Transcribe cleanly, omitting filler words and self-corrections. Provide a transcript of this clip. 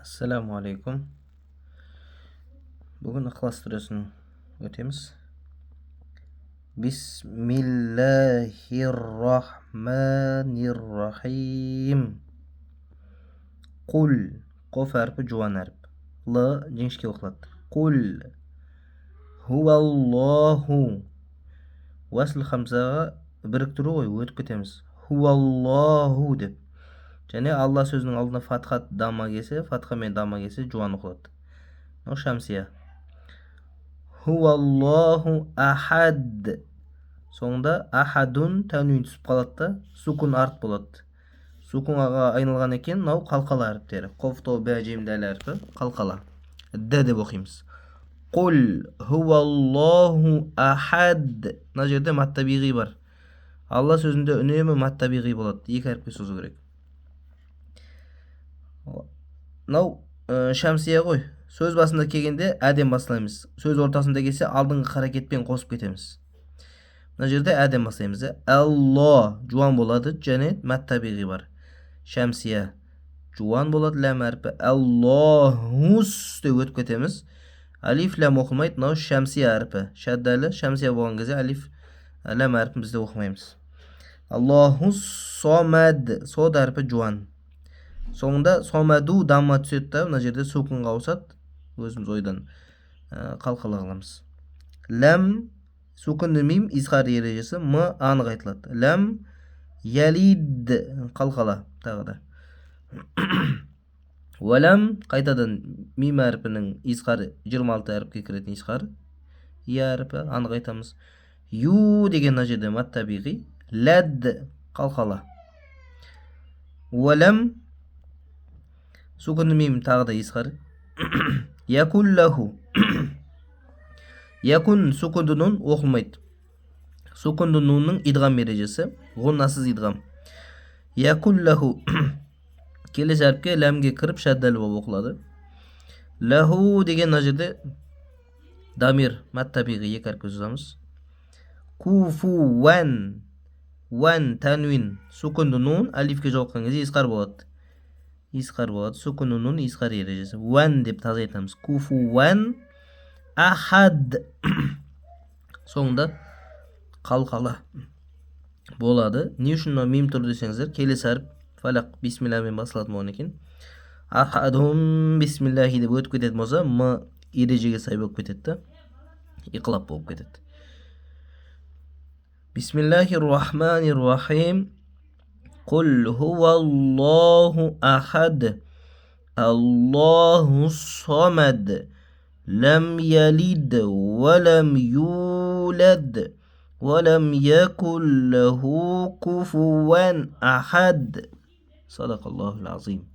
Assalamu alaikum. Bugun Ixlos surasini o'tamiz. Bismillahirrahmanirrahim. Qul, qof harfi juvon harf. L jinshga o'xlatdi. Qul huvallohu. Vasl hamzaga biriktiruv qo'y, o'tib ketamiz. Huvallohu deb. Және Allah sözünün алдына фатха дамма келсе, фатха мен дамма келсе жуан оқылады. Мынау шамсия. Хуаллаху ахад. Соңында ахадун тәнвин түсіп қалады да, сукун арт болады. Сукунға айналған екен, мынау қалқала әріптері. Қоф, то, бә, жим, дәл әрпі қалқала. Д деп оқимыз. Қул хуаллаху ахад. Мына жерде маттабиғи бар. Алла сөзінде үнемі маттабиғи болады. Екі әріпке созу керек. Мынау шамсия ғой. Сөз басында келгенде әдем бастаймыз. Сөз ортасында келсе алдыңғы қарекетпен қосып кетеміз. Мына жерде әдем бастаймыз. Алла жуан болады, және маттабиғи бар. Шамсия жуан болады, ләм әрпі. Аллахус деп өтіп кетеміз. Алиф ләм оқылмайды. Мынау шамсия әрпі. Шаддалы шамсия болған кезде алиф ләм әрпін бізде оқымаймыз. Аллахус сомад. Сод әрпі жуан. Соңында сомаду дамма түседі да, мына жерде сукунға ауысады. Өзіміз ойдан қалқала қыламыз. Ләм сукунды мим изхар ережесі, м анық айтылады. Ләм ялид қалқала тағы да. Валам қайтадан мим әрпінің изхары 26 әріпке кіретін изхар. Я әрпі анық айтамыз. Ю деген мына жерде маттабиғи. Ләд қалқала. Валам сукунды мим тағы да изхар. Якуллаху. Якун сукунды нун оқылмайды. Сукунды нунның идғам ережесі, ғуннасыз идғам. Якуллаху келесі әріпке ләмге кіріп шаддал болып оқылады. Лаху деген мына жерде дамир маттабиғи екі әріпке созамыз. Куфу ван. Ван тәнвин сукунды нун алифке жауыққан кезде изхар болады. Изхар болады. Сукунды нун изхар ережесі. Ван деп таза айтамыз. Куфу ван ахад. Соңында қалқала болады. Не үшін мим тұр десеңіздер, келесі әріп фалақ бисмиллямен басылатын болған екен. Ахадум бисмиллахи деп өтіп кететін болса, м ережеге сай болып кетеді. Иқлап болып кетеді. Бисмиллахир-рахманир-рахим. Қул хуаллаху ахад. Аллаху самад. Лам ялид валам юлад валам якун лаху куфуан ахад. Садақаллахул азим.